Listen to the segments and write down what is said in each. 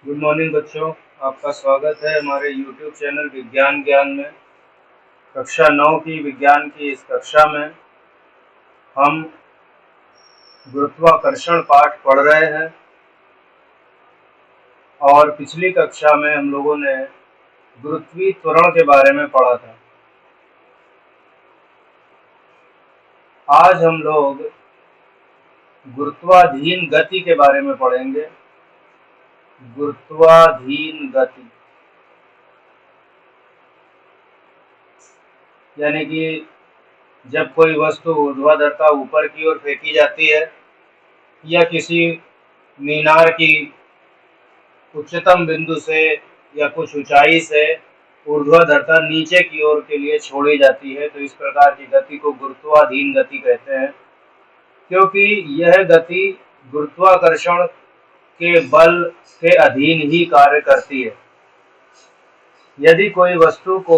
Good morning बच्चों, आपका स्वागत है हमारे YouTube चैनल विज्ञान ज्ञान में। कक्षा 9 की विज्ञान की इस कक्षा में हम गुरुत्वाकर्षण पाठ पढ़ रहे हैं और पिछली कक्षा में हम लोगों ने गुरुत्वीय त्वरण के बारे में पढ़ा था। आज हम लोग गुरुत्वाधीन गति के बारे में पढ़ेंगे। गुरुत्वाधीन गति यानी कि जब कोई वस्तु ऊर्ध्वाधर ऊपर की ओर फेंकी जाती है या किसी मीनार की उच्चतम बिंदु से या कुछ ऊंचाई से ऊर्ध्वाधरता नीचे की ओर के लिए छोड़ी जाती है, तो इस प्रकार की गति को गुरुत्वाधीन गति कहते हैं, क्योंकि यह गति गुरुत्वाकर्षण के बल के अधीन ही कार्य करती है। यदि कोई वस्तु को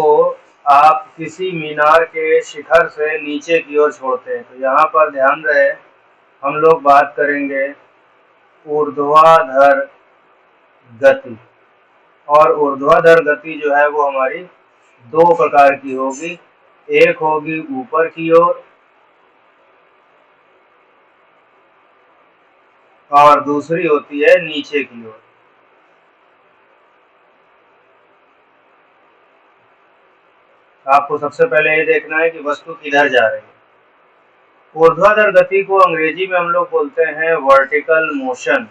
आप किसी मीनार के शिखर से नीचे की ओर छोड़ते हैं, तो यहाँ पर ध्यान रहे हम लोग बात करेंगे ऊर्ध्वाधर गति। और ऊर्ध्वाधर गति जो है वो हमारी दो प्रकार की होगी, एक होगी ऊपर की ओर और दूसरी होती है नीचे की ओर। आपको सबसे पहले ये देखना है कि वस्तु किधर जा रही है। ऊर्ध्वाधर गति को अंग्रेजी में हम लोग बोलते हैं वर्टिकल मोशन।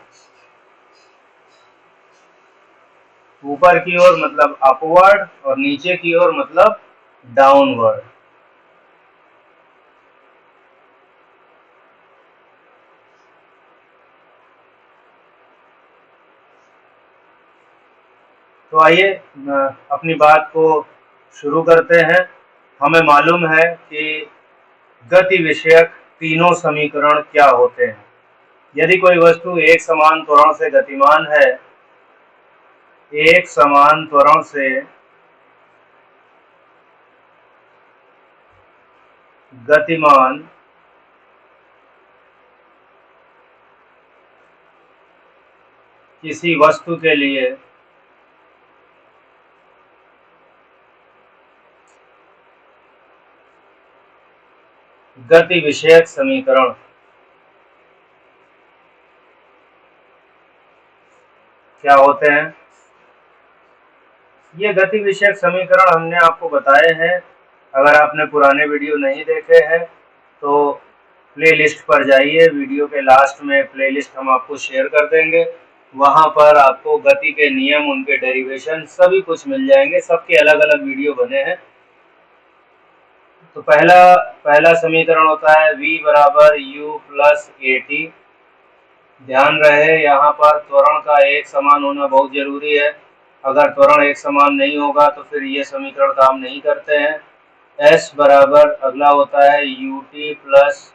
ऊपर की ओर मतलब अपवर्ड और नीचे की ओर मतलब डाउनवर्ड। तो आइए अपनी बात को शुरू करते हैं। हमें मालूम है कि गति विषयक तीनों समीकरण क्या होते हैं। यदि कोई वस्तु एक समान त्वरण से गतिमान है, एक समान त्वरण से गतिमान किसी वस्तु के लिए गति विषयक समीकरण क्या होते हैं। ये गति विषयक समीकरण हमने आपको बताए हैं। अगर आपने पुराने वीडियो नहीं देखे हैं तो प्लेलिस्ट पर जाइए, वीडियो के लास्ट में प्लेलिस्ट हम आपको शेयर कर देंगे। वहां पर आपको गति के नियम, उनके डेरिवेशन सभी कुछ मिल जाएंगे। सबके अलग अलग वीडियो बने हैं। तो पहला समीकरण होता है v बराबर u प्लस ए टी। ध्यान रहे यहाँ पर त्वरण का एक समान होना बहुत जरूरी है। अगर त्वरण एक समान नहीं होगा तो फिर ये समीकरण काम नहीं करते हैं। s बराबर अगला होता है you t plus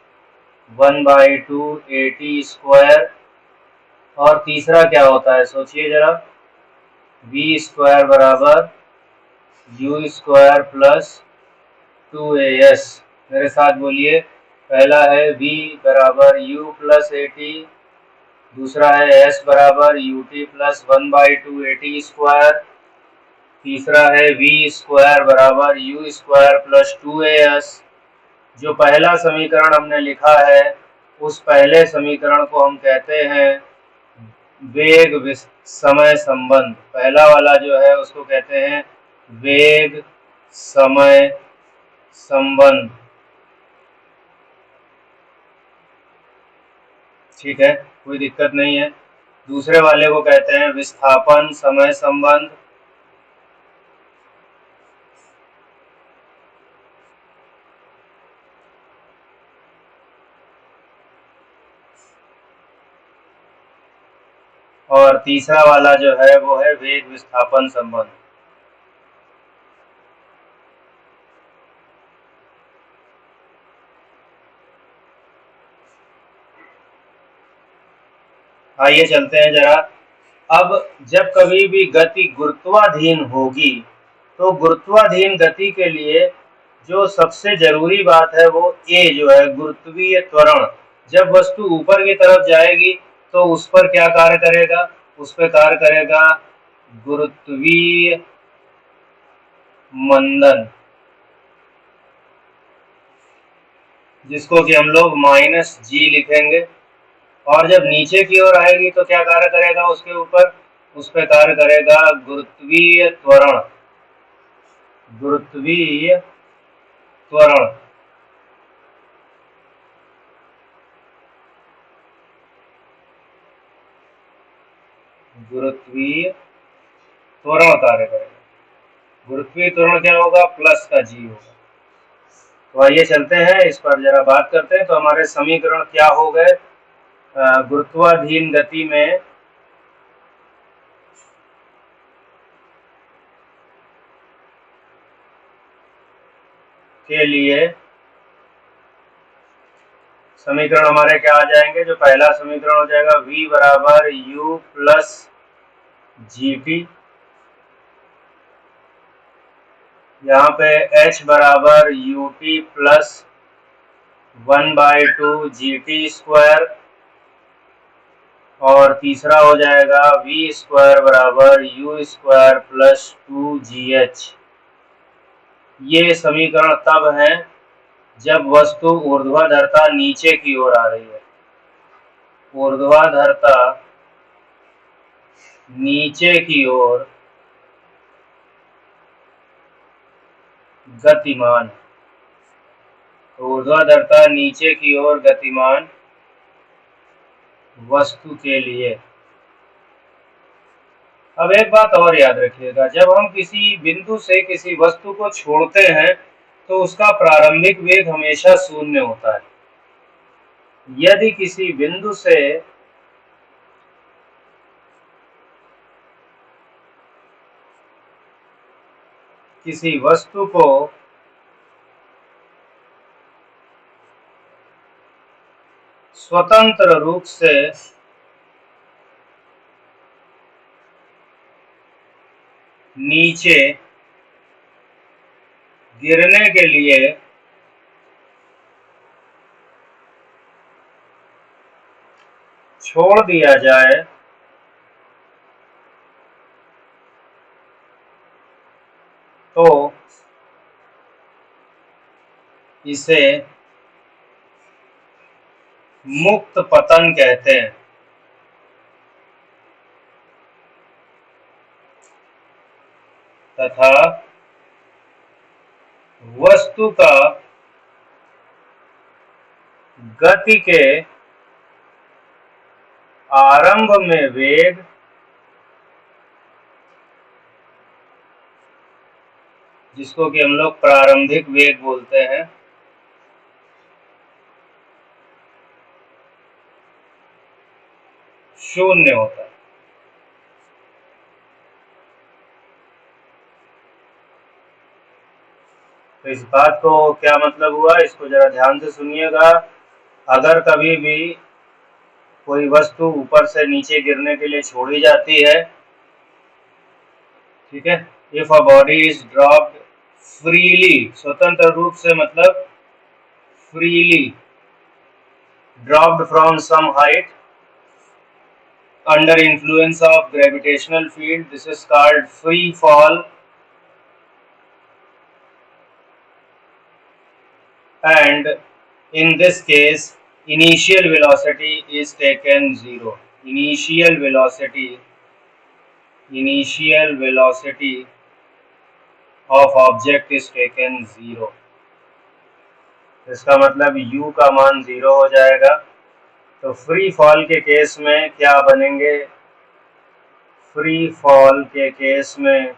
1/2 A T square. और तीसरा क्या होता है सोचिए जरा, v स्क्वायर बराबर यू स्क्वायर प्लस 2as। मेरे साथ बोलिए, पहला है v बराबर u प्लस ए टी, दूसरा है s बराबर you t plus 1/2 A T square, तीसरा है v स्क्वायर बराबर u स्क्वायर प्लस 2as। जो पहला समीकरण हमने लिखा है उस पहले समीकरण को हम कहते हैं वेग समय संबंध। पहला वाला जो है उसको कहते हैं वेग समय संबंध। ठीक है, कोई दिक्कत नहीं है। दूसरे वाले को कहते हैं विस्थापन समय संबंध। और तीसरा वाला जो है वो है वेग विस्थापन संबंध। आइए चलते हैं जरा। अब जब कभी भी गति गुरुत्वाधीन होगी तो गुरुत्वाधीन गति के लिए जो सबसे जरूरी बात है वो ए जो है गुरुत्वीय त्वरण। जब वस्तु ऊपर की तरफ जाएगी तो उस पर क्या कार्य करेगा, उस पर कार्य करेगा गुरुत्वीय मंदन, जिसको कि हम लोग -g लिखेंगे। और जब नीचे की ओर आएगी तो क्या कार्य करेगा उसके ऊपर, उस पर कार्य करेगा गुरुत्वीय त्वरण, गुरुत्वीय त्वरण। गुरुत्वीय त्वरण कार्य करेगा। गुरुत्वीय त्वरण क्या होगा, प्लस का g होगा। तो आइए चलते हैं इस पर जरा बात करते हैं। तो हमारे समीकरण क्या हो गए, गुरुत्वाधीन गति में के लिए समीकरण हमारे क्या आ जाएंगे। जो पहला समीकरण हो जाएगा v बराबर u प्लस जी, यहाँ पे h बराबर you t plus 1/2 GT square, और तीसरा हो जाएगा v स्क्वायर बराबर u स्क्वायर प्लस 2gh। ये समीकरण तब है जब वस्तु ऊर्ध्वाधरता नीचे की ओर आ रही है, ऊर्ध्वाधरता नीचे की ओर गतिमान, ऊर्ध्वाधरता नीचे की ओर गतिमान वस्तु के लिए। अब एक बात और याद रखिएगा, जब हम किसी बिंदु से किसी वस्तु को छोड़ते हैं तो उसका प्रारंभिक वेग हमेशा 0 होता है। यदि किसी बिंदु से किसी वस्तु को स्वतंत्र रूप से नीचे गिरने के लिए छोड़ दिया जाए तो इसे मुक्त पतन कहते हैं, तथा वस्तु का गति के आरंभ में वेग जिसको कि हम लोग प्रारंभिक वेग बोलते हैं, शून्य होता है। तो इस बात को क्या मतलब हुआ, इसको जरा ध्यान से सुनिएगा। अगर कभी भी कोई वस्तु ऊपर से नीचे गिरने के लिए छोड़ी जाती है, ठीक है, if a body is dropped freely, स्वतंत्र रूप से मतलब freely dropped from some height under influence of gravitational field, this is called free fall, and in this case initial velocity is taken 0, initial velocity of object is taken 0। इसका मतलब u का मान 0 हो जाएगा। तो फ्री फॉल के case में क्या बनेंगे, फ्री फॉल के केस में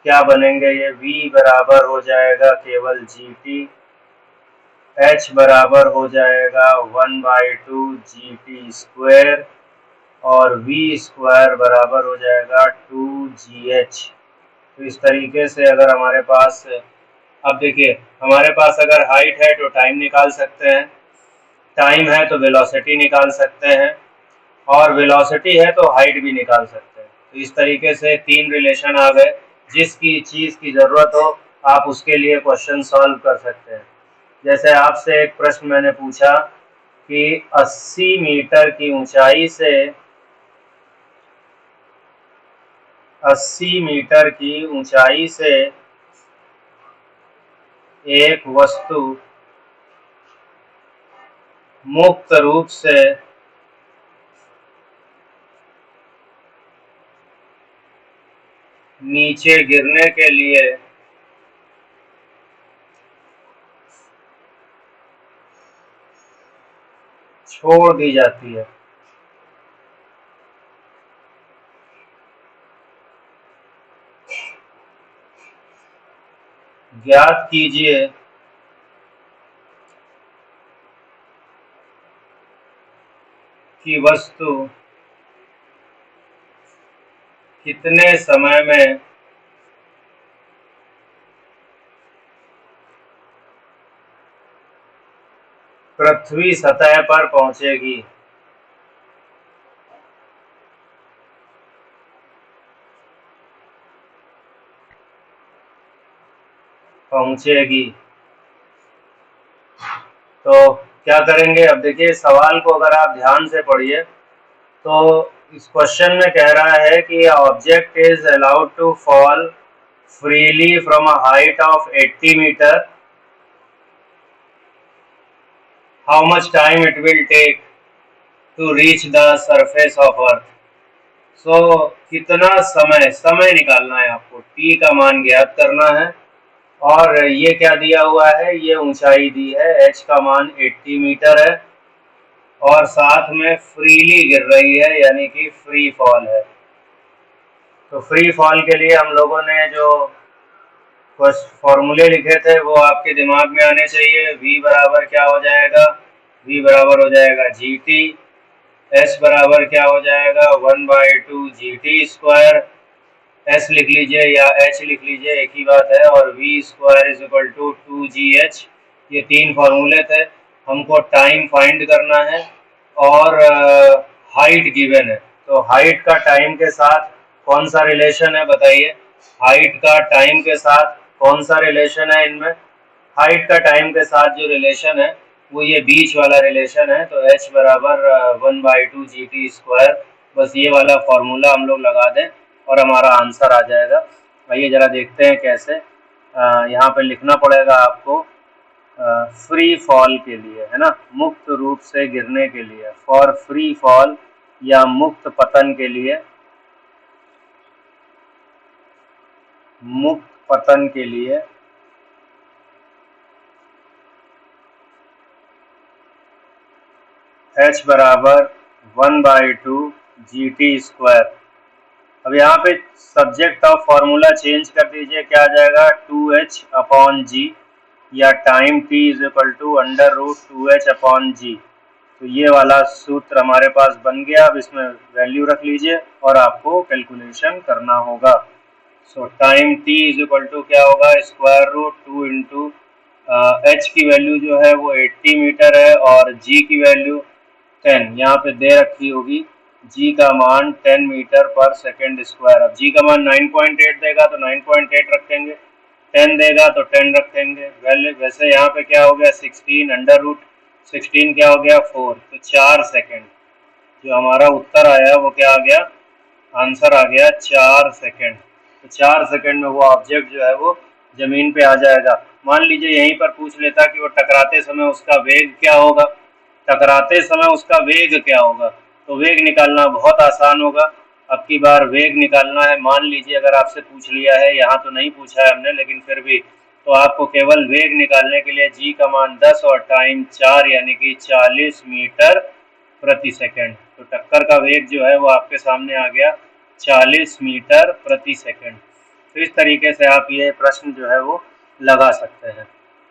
क्या बनेंगे, ये v बराबर हो जाएगा केवल gt, h बराबर हो जाएगा 1/2 GT स्क्वायर, और v स्क्वायर बराबर हो जाएगा 2gh। तो इस तरीके से अगर हमारे पास, अब देखिए हमारे पास अगर हाइट है तो टाइम निकाल सकते हैं, टाइम है तो वेलोसिटी निकाल सकते हैं, और वेलोसिटी है तो हाइट भी निकाल सकते हैं। तो इस तरीके से 3 रिलेशन आ गए। जिसकी चीज़ की ज़रूरत हो आप उसके लिए क्वेश्चन सॉल्व कर सकते हैं। जैसे आपसे एक प्रश्न मैंने पूछा कि 80 मीटर की ऊंचाई से 80 मीटर की ऊंचाई से एक वस्तु मुक्त रूप से नीचे गिरने के लिए छोड़ दी जाती है। ज्ञात कीजिए कि वस्तु कितने समय में पृथ्वी सतह पर पहुंचेगी। तो क्या करेंगे, अब देखिए सवाल को अगर आप ध्यान से पढ़िए तो इस क्वेश्चन में कह रहा है कि object is allowed to fall freely from a height of 80 metre, how much time it will take to reach the surface of earth. So कितना समय निकालना है आपको, टी का मान ज्ञात करना है और ये क्या दिया हुआ है, ये ऊंचाई दी है, एच का मान 80 मीटर है और साथ में फ्रीली गिर रही है यानी कि फ्री फॉल है। तो फ्री फॉल के लिए हम लोगों ने जो कुछ फॉर्मूले लिखे थे वो आपके दिमाग में आने चाहिए। v बराबर क्या हो जाएगा, v बराबर हो जाएगा जी टी, एस बराबर क्या हो जाएगा 1/2 जी टी स्क्वायर, एस लिख लीजिए या एच लिख लीजिए एक ही बात है, और v square is equal to 2GH। ये तीन फॉर्मूले थे। हमको टाइम फाइंड करना है और हाइट गिवन है। तो हाइट का टाइम के साथ कौन सा रिलेशन है बताइए, हाइट का टाइम के साथ कौन सा रिलेशन है इनमें। हाइट का टाइम के साथ जो रिलेशन है वो ये बीच वाला रिलेशन है। तो h बराबर 1/2 जी टी स्क्वायर, बस ये वाला फॉर्मूला हम लोग लगा दें और हमारा आंसर आ जाएगा। आइए जरा देखते हैं कैसे। यहाँ पे लिखना पड़ेगा आपको फ्री फॉल के लिए, है ना, मुक्त रूप से गिरने के लिए, फॉर फ्री फॉल या मुक्त पतन के लिए, मुक्त पतन के लिए h बराबर 1/2 जी टी स्क्वायर। अब यहाँ पे सब्जेक्ट ऑफ फॉर्मूला चेंज कर दीजिए, क्या आ जाएगा 2h/g या time t is equal to √2h/g। तो ये वाला सूत्र हमारे पास बन गया। अब इसमें वैल्यू रख लीजिए और आपको कैलकुलेशन करना होगा। So time t is equal to क्या होगा, √2 इंटू h की वैल्यू जो है वो 80 मीटर है और g की वैल्यू 10 यहाँ पे दे रखी होगी। g का मान 10 मीटर पर सेकेंड स्क्वायर। अब g का मान 9.8 देगा तो 9.8 रखेंगे, 10 देगा तो 10 रखेंगे। वैसे यहाँ पे क्या हो गया 16 √16 क्या हो गया 4, तो 4 सेकेंड। जो हमारा उत्तर आया वो क्या आ गया, आंसर आ गया 4 सेकेंड। तो 4 सेकेंड में वो ऑब्जेक्ट जो है वो जमीन पे आ जाएगा। मान लीजिए यहीं पर पूछ लेता कि वो टकराते समय उसका वेग क्या होगा, टकराते समय उसका वेग क्या होगा, तो वेग निकालना बहुत आसान होगा। अब की बार वेग निकालना है, मान लीजिए अगर आपसे पूछ लिया है, यहाँ तो नहीं पूछा है हमने लेकिन फिर भी, तो आपको केवल वेग निकालने के लिए g का मान 10 और टाइम 4 यानी कि 40 मीटर प्रति सेकंड। तो टक्कर का वेग जो है वो आपके सामने आ गया 40 मीटर प्रति सेकंड। तो इस तरीके से आप ये प्रश्न जो है वो लगा सकते हैं।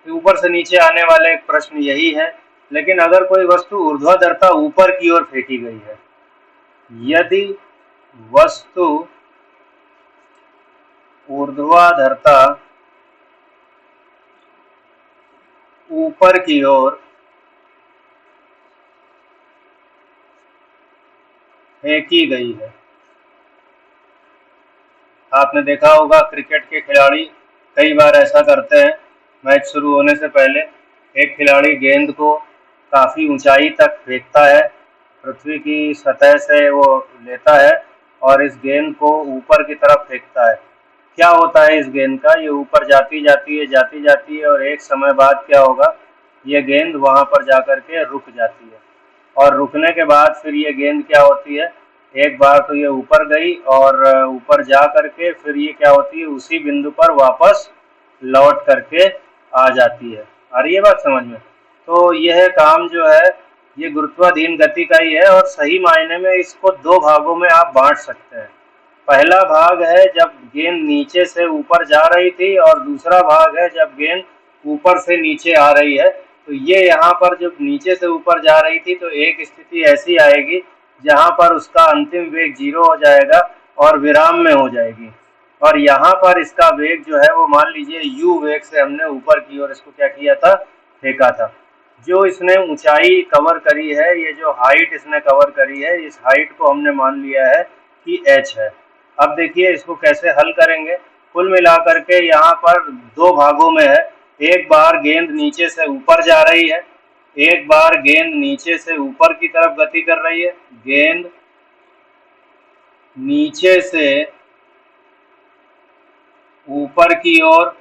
तो ऊपर से नीचे आने वाले प्रश्न यही है, लेकिन अगर कोई वस्तु ऊर्ध्वाधरता ऊपर की ओर फेंकी गई है, यदि वस्तु ऊर्ध्वाधरता ऊपर की ओर फेंकी गई है, आपने देखा होगा क्रिकेट के खिलाड़ी कई बार ऐसा करते हैं, मैच शुरू होने से पहले एक खिलाड़ी गेंद को काफ़ी ऊंचाई तक फेंकता है, पृथ्वी की सतह से वो लेता है और इस गेंद को ऊपर की तरफ फेंकता है। क्या होता है इस गेंद का, ये ऊपर जाती जाती है और एक समय बाद क्या होगा, ये गेंद वहाँ पर जाकर के रुक जाती है। और रुकने के बाद फिर ये गेंद क्या होती है, एक बार तो ये ऊपर गई और ऊपर जा करके फिर ये क्या होती है, उसी बिंदु पर वापस लौट करके आ जाती है। आ रही है बात समझ में? तो यह काम जो है ये गुरुत्वाधीन गति का ही है और सही मायने में इसको दो भागों में आप बांट सकते हैं। पहला भाग है जब गेंद नीचे से ऊपर जा रही थी और दूसरा भाग है जब गेंद ऊपर से नीचे आ रही है। तो ये यहाँ पर जब नीचे से ऊपर जा रही थी तो एक स्थिति ऐसी आएगी जहाँ पर उसका अंतिम वेग 0 हो जाएगा और विराम में हो जाएगी, और यहाँ पर इसका वेग जो है वो मान लीजिए u वेग से हमने ऊपर की ओर इसको क्या किया था, फेंका था। जो इसने ऊंचाई कवर करी है, ये जो हाइट इसने कवर करी है, इस हाइट को हमने मान लिया है कि h है। अब देखिए इसको कैसे हल करेंगे। कुल मिलाकर के यहाँ पर दो भागों में है, एक बार गेंद नीचे से ऊपर जा रही है, एक बार गेंद नीचे से ऊपर की तरफ गति कर रही है। गेंद नीचे से ऊपर की ओर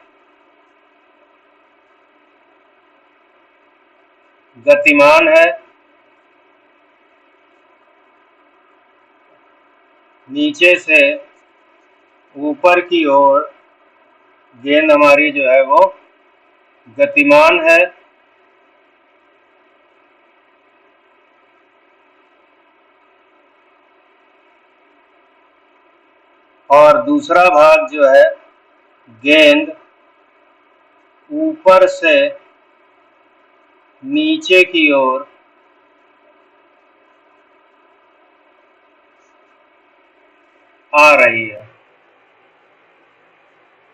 गतिमान है, नीचे से ऊपर की ओर गेंद हमारी जो है वो गतिमान है, और दूसरा भाग जो है गेंद ऊपर से नीचे की ओर आ रही है।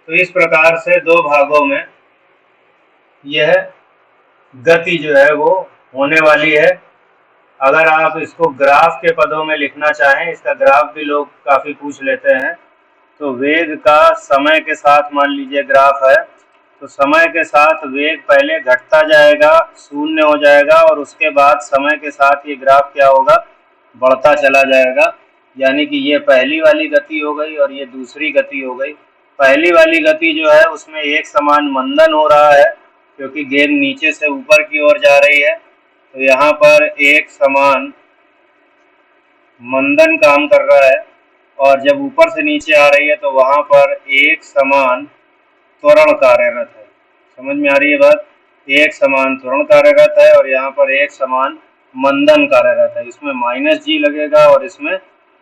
तो इस प्रकार से दो भागों में यह गति जो है वो होने वाली है। अगर आप इसको ग्राफ के पदों में लिखना चाहें, इसका ग्राफ भी लोग काफ़ी पूछ लेते हैं, तो वेग का समय के साथ मान लीजिए ग्राफ है, तो समय के साथ वेग पहले घटता जाएगा, शून्य हो जाएगा, और उसके बाद समय के साथ ये ग्राफ क्या होगा, बढ़ता चला जाएगा। यानी कि ये पहली वाली गति हो गई और ये दूसरी गति हो गई। पहली वाली गति जो है उसमें एक समान मंदन हो रहा है क्योंकि गेंद नीचे से ऊपर की ओर जा रही है, तो यहाँ पर एक समान मंदन काम कर रहा है, और जब ऊपर से नीचे आ रही है तो वहाँ पर एक समान त्वरण कार्यरत है। समझ में आ रही है बात? एक समान त्वरण कार्यरत है और यहाँ पर एक समान मंदन कार्यरत है। इसमें -g लगेगा और इसमें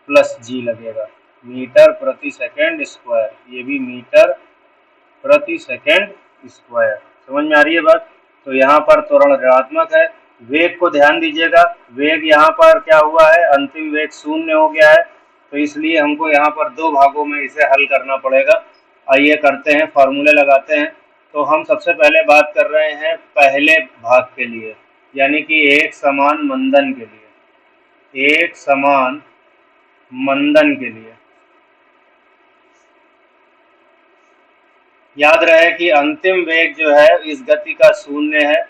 +g लगेगा। मीटर प्रति सेकेंड स्क्वायर, ये भी मीटर प्रति सेकेंड स्क्वायर। समझ में आ रही है बात? तो यहाँ पर त्वरण ऋणात्मक है। वेग को ध्यान दीजिएगा, वेग यहाँ पर क्या हुआ है, अंतिम वेग 0 हो गया है, तो इसलिए हमको यहाँ पर दो भागों में इसे हल करना पड़ेगा। आइए करते हैं, फार्मूले लगाते हैं। तो हम सबसे पहले बात कर रहे हैं पहले भाग के लिए, यानी कि एक समान मंदन के लिए। एक समान मंदन के लिए याद रहे कि अंतिम वेग जो है इस गति का 0 है,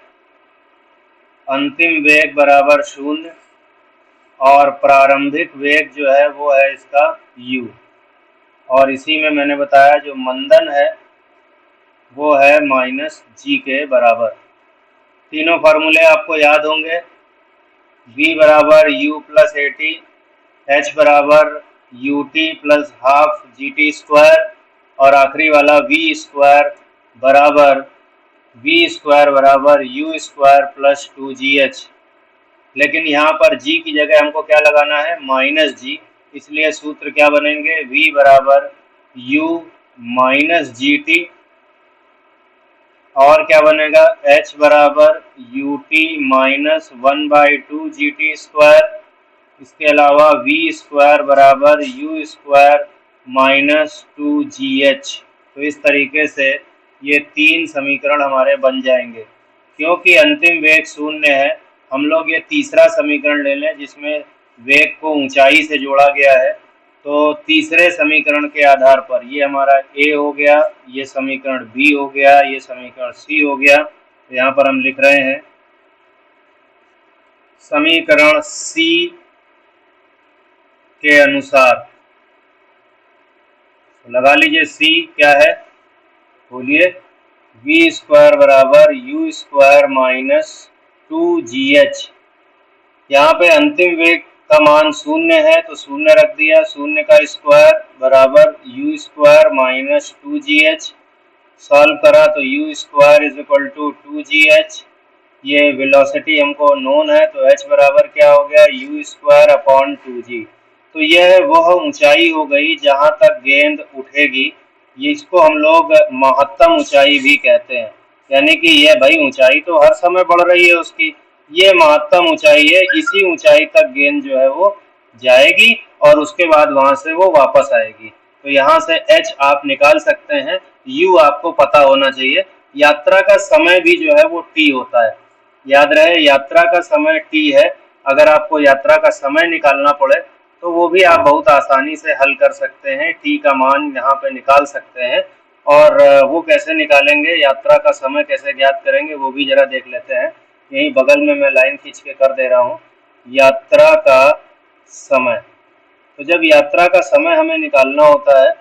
अंतिम वेग बराबर 0, और प्रारंभिक वेग जो है वो है इसका u, और इसी में मैंने बताया जो मंदन है वो है -g के बराबर। तीनों फार्मूले आपको याद होंगे, v बराबर u + at, h बराबर ut + ½ gt², और आखिरी वाला v² बराबर u² + 2gh। लेकिन यहाँ पर g की जगह हमको क्या लगाना है, -g, इसलिए सूत्र क्या बनेंगे, v बराबर u - gt, और क्या बनेगा, h बराबर ut - 1/2 gt², इसके अलावा v² बराबर u² - 2gh। तो इस तरीके से ये तीन समीकरण हमारे बन जाएंगे। क्योंकि अंतिम वेग 0 है, हम लोग ये तीसरा समीकरण ले लें जिसमें वेग को ऊंचाई से जोड़ा गया है। तो तीसरे समीकरण के आधार पर ये हमारा A हो गया, ये समीकरण B हो गया, ये समीकरण C हो गया। तो यहाँ पर हम लिख रहे हैं समीकरण C के अनुसार लगा लीजिए c क्या है, बोलिए। v स्क्वायर बराबर u स्क्वायर माइनस 2gh। यहाँ पे अंतिम वेग का मान शून्य है तो शून्य रख दिया, शून्य का स्क्वायर बराबर u square minus 2gh। Solve करा तो u square is equal to 2gh। ये वेलोसिटी हमको नोन है तो h बराबर क्या हो गया, u स्क्वायर अपॉन 2g। तो यह वह ऊंचाई हो गई जहां तक गेंद उठेगी। इसको हम लोग महत्तम ऊंचाई भी कहते हैं, यानी कि यह भाई ऊंचाई तो हर समय बढ़ रही है उसकी, ये महत्तम ऊंचाई है। इसी ऊंचाई तक गेंद जो है वो जाएगी और उसके बाद वहां से वो वापस आएगी। तो यहाँ से h आप निकाल सकते हैं, u आपको पता होना चाहिए। यात्रा का समय भी जो है वो t होता है, याद रहे यात्रा का समय t है। अगर आपको यात्रा का समय निकालना पड़े तो वो भी आप बहुत आसानी से हल कर सकते हैं, t का मान यहाँ पे निकाल सकते हैं। और वो कैसे निकालेंगे, यात्रा का समय कैसे ज्ञात करेंगे वो भी जरा देख लेते हैं। यहीं बगल में मैं लाइन खींच के कर दे रहा हूँ, यात्रा का समय। तो जब यात्रा का समय हमें निकालना होता है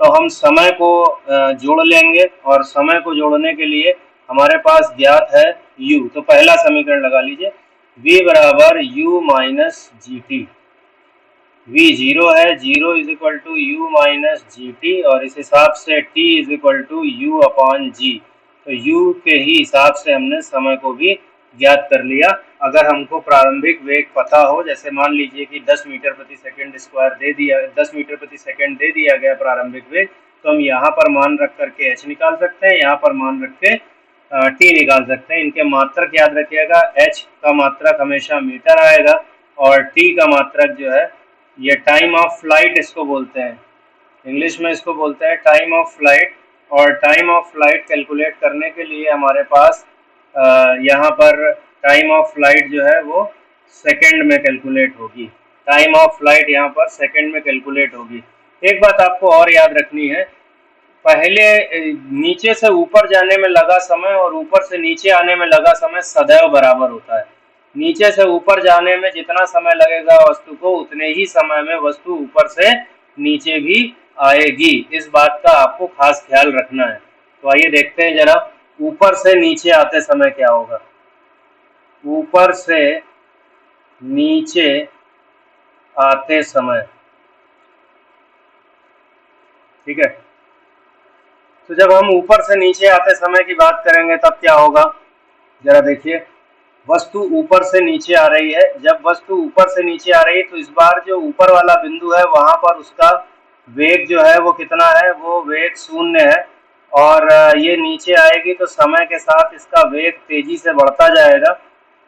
तो हम समय को जोड़ लेंगे, और समय को जोड़ने के लिए हमारे पास ज्ञात है u। तो पहला समीकरण लगा लीजिए, v बराबर u minus g t. v zero है, zero is equal to u minus g t, और इस हिसाब से t is equal to u upon g. तो u के ही हिसाब से हमने समय को भी ज्ञात कर लिया। अगर हमको प्रारंभिक वेग पता हो, जैसे मान लीजिए कि 10 मीटर प्रति सेकंड स्क्वायर दे दिया, 10 मीटर प्रति सेकंड दे दिया गया प्रारंभिक वेग, तो हम यहाँ पर मान रख करके h निकाल सकते हैं, यहाँ पर मान रख के t निकाल सकते हैं। इनके मात्रक याद रखिएगा, h का मात्रक हमेशा मीटर आएगा और t का मात्रक जो है ये टाइम ऑफ फ्लाइट इसको बोलते हैं, इंग्लिश में इसको बोलते हैं टाइम ऑफ फ्लाइट। और टाइम ऑफ फ्लाइट कैलकुलेट करने के लिए हमारे पास यहाँ पर टाइम ऑफ फ्लाइट जो है वो सेकंड में कैलकुलेट होगी। टाइम ऑफ फ्लाइट यहाँ पर सेकंड में कैलकुलेट होगी। एक बात आपको और याद रखनी है, पहले नीचे से ऊपर जाने में लगा समय और ऊपर से नीचे आने में लगा समय सदैव बराबर होता है। नीचे से ऊपर जाने में जितना समय लगेगा वस्तु को, उतने ही समय में वस्तु ऊपर से नीचे भी आएगी। इस बात का आपको खास ख्याल रखना है। तो आइए देखते हैं जरा, ऊपर से नीचे आते समय क्या होगा। ऊपर से नीचे आते समय, ठीक है। तो जब हम ऊपर से नीचे आते समय की बात करेंगे तब क्या होगा, जरा देखिए। वस्तु ऊपर से नीचे आ रही है, जब वस्तु ऊपर से नीचे आ रही है तो इस बार जो ऊपर वाला बिंदु है वहां पर उसका वेग जो है वो कितना है, वो वेग शून्य है। और ये नीचे आएगी तो समय के साथ इसका वेग तेजी से बढ़ता जाएगा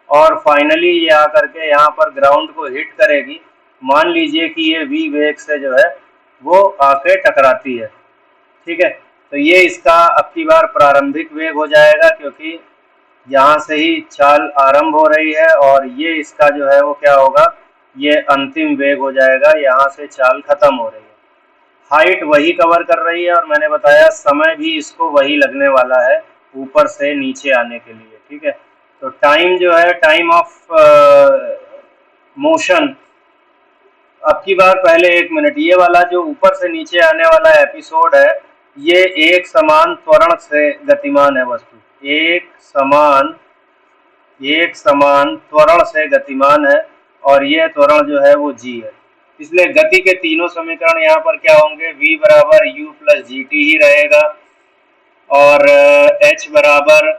और फाइनली ये आकर के यहाँ पर ग्राउंड को हिट करेगी। मान लीजिए कि ये v वेग से जो है वो आके टकराती है, ठीक है। तो ये इसका अब की बार प्रारंभिक वेग हो जाएगा, क्योंकि यहाँ से ही चाल आरंभ हो रही है, और ये इसका जो है वो क्या होगा, ये अंतिम वेग हो जाएगा। यहाँ से चाल खत्म हो रही है, हाइट वही कवर कर रही है, और मैंने बताया समय भी इसको वही लगने वाला है ऊपर से नीचे आने के लिए, ठीक है। तो टाइम जो है, टाइम ऑफ मोशन, अब की बार पहले एक मिनट, ये वाला जो ऊपर से नीचे आने वाला एपिसोड है, ये एक समान त्वरण से गतिमान है वस्तु, एक समान त्वरण से गतिमान है, और ये त्वरण जो है वो g है। इसलिए गति के तीनों समीकरण यहाँ पर क्या होंगे, v बराबर u प्लस जी टी ही रहेगा, और h बराबर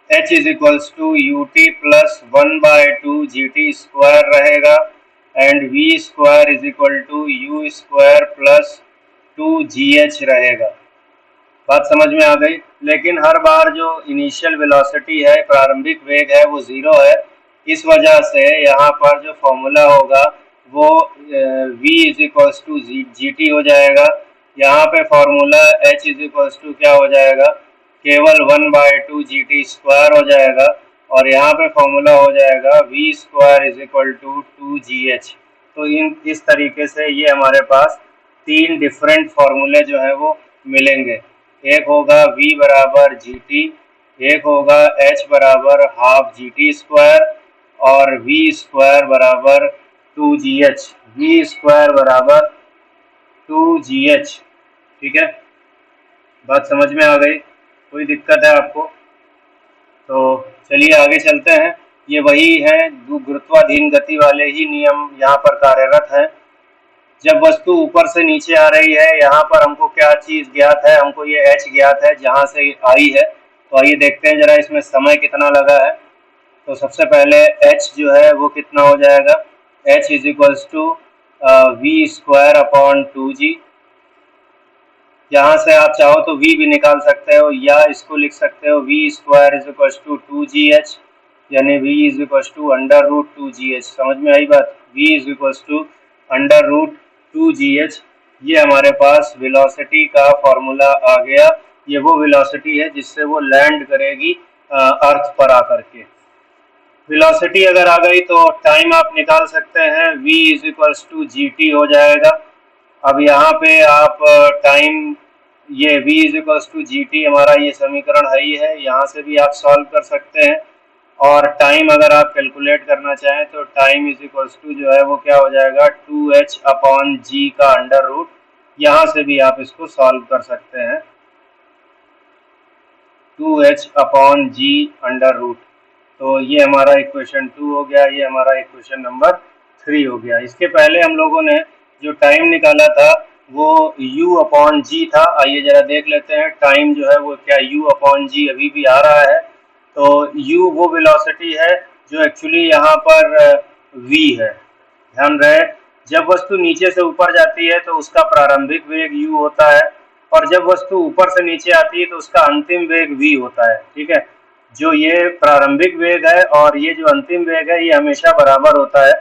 h is equals to u t plus 1/2 g t square रहेगा, and v square is equal to u square plus 2gh रहेगा। बात समझ में आ गई। लेकिन हर बार जो इनिशियल वेलोसिटी है, प्रारंभिक वेग है, वो जीरो है। इस वजह से यहाँ पर जो फॉर्मूला होगा वो v is equals to g t हो जाएगा। यहाँ पे formula h is equals to क्या हो जाएगा, केवल 1/2 जी टी स्क्वायर हो जाएगा, और यहाँ पे फॉर्मूला हो जाएगा v square is equal to 2gh। तो इस तरीके से ये हमारे पास तीन डिफरेंट फॉर्मूले जो है वो मिलेंगे। एक होगा v बराबर जी टी, एक होगा h बराबर हाफ जी टी स्क्वायर, और v स्क्वायर बराबर 2gh। v स्क्वायर बराबर 2gh। ठीक है, बात समझ में आ गई? कोई दिक्कत है आपको? तो चलिए आगे चलते हैं। ये वही है, गुरुत्वाधीन गति वाले ही नियम यहाँ पर कार्यरत है। जब वस्तु ऊपर से नीचे आ रही है, यहाँ पर हमको क्या चीज़ ज्ञात है? हमको ये h ज्ञात है जहाँ से आई है। तो आइए देखते हैं जरा इसमें समय कितना लगा है। तो सबसे पहले h जो है वो कितना हो जाएगा? h is equals to v²/2g। यहाँ से आप चाहो तो v भी निकाल सकते हो या इसको लिख सकते हो v² is equals to 2gh, यानी v is equals to √2gh। समझ में आई बात? v is equals to √2gh। ये हमारे पास वेलोसिटी का फॉर्मूला आ गया। ये वो वेलोसिटी है जिससे वो लैंड करेगी अर्थ पर आकर के। वेलोसिटी अगर आ गई तो टाइम आप निकाल सकते हैं, v is equals to gt हो जाएगा। अब यहाँ पे आप टाइम, ये v is equals to gt हमारा ये समीकरण है ही है, यहाँ से भी आप सॉल्व कर सकते हैं। और टाइम अगर आप कैलकुलेट करना चाहें तो टाइम इज इक्वल्स टू जो है वो क्या हो जाएगा? 2h/g का अंडर रूट। यहाँ से भी आप इसको सॉल्व कर सकते हैं, 2h/g अंडर रूट। तो ये हमारा इक्वेशन 2 हो गया, ये हमारा इक्वेशन नंबर 3 हो गया। इसके पहले हम लोगों ने जो टाइम निकाला था वो u/g था। आइए जरा देख लेते हैं टाइम जो है वो क्या u/g अभी भी आ रहा है। तो u वो वेलोसिटी है जो एक्चुअली यहाँ पर v है। ध्यान रहे, जब वस्तु नीचे से ऊपर जाती है तो उसका प्रारंभिक वेग u होता है, और जब वस्तु ऊपर से नीचे आती है तो उसका अंतिम वेग v होता है। ठीक है, जो ये प्रारंभिक वेग है और ये जो अंतिम वेग है ये हमेशा बराबर होता है,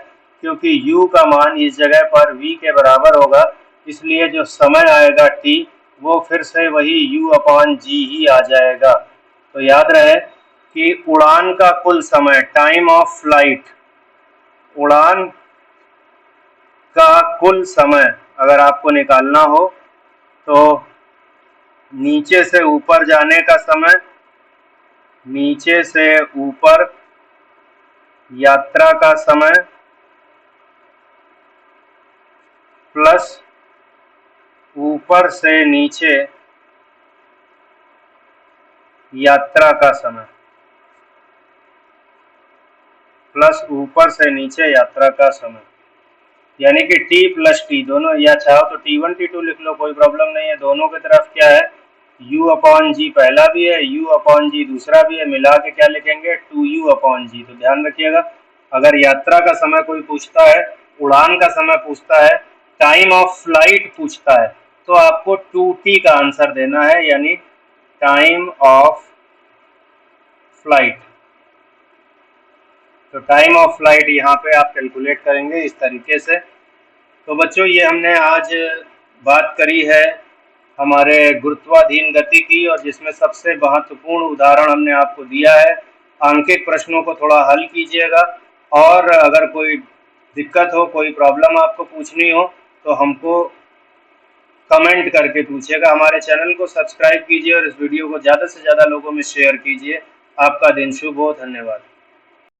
क्योंकि u का मान इस जगह पर v के बराबर होगा। इसलिए जो समय आएगा t वो फिर से वही u/g ही आ जाएगा। तो याद रहे कि उड़ान का कुल समय, टाइम ऑफ फ्लाइट, उड़ान का कुल समय अगर आपको निकालना हो तो नीचे से ऊपर जाने का समय, नीचे से ऊपर यात्रा का समय, प्लस ऊपर से नीचे यात्रा का समय, प्लस ऊपर से नीचे यात्रा का समय, यानी कि t + t दोनों, या चाहो तो t1 t2 लिख लो, कोई प्रॉब्लम नहीं है। दोनों की तरफ क्या है? u/g पहला भी है, u/g दूसरा भी है, मिला के क्या लिखेंगे? 2u/g। तो ध्यान रखिएगा, अगर यात्रा का समय कोई पूछता है, उड़ान का समय पूछता है, टाइम ऑफ फ्लाइट पूछता है, तो आपको 2t का आंसर देना है, यानी टाइम ऑफ फ्लाइट। तो टाइम ऑफ फ्लाइट यहाँ पे आप कैलकुलेट करेंगे इस तरीके से। तो बच्चों ये हमने आज बात करी है हमारे गुरुत्वाधीन गति की, और जिसमें सबसे महत्वपूर्ण उदाहरण हमने आपको दिया है। आंकिक प्रश्नों को थोड़ा हल कीजिएगा, और अगर कोई दिक्कत हो, कोई प्रॉब्लम आपको पूछनी हो तो हमको कमेंट करके पूछिएगा। हमारे चैनल को सब्सक्राइब कीजिए और इस वीडियो को ज़्यादा से ज़्यादा लोगों में शेयर कीजिए। आपका दिन शुभ हो। धन्यवाद।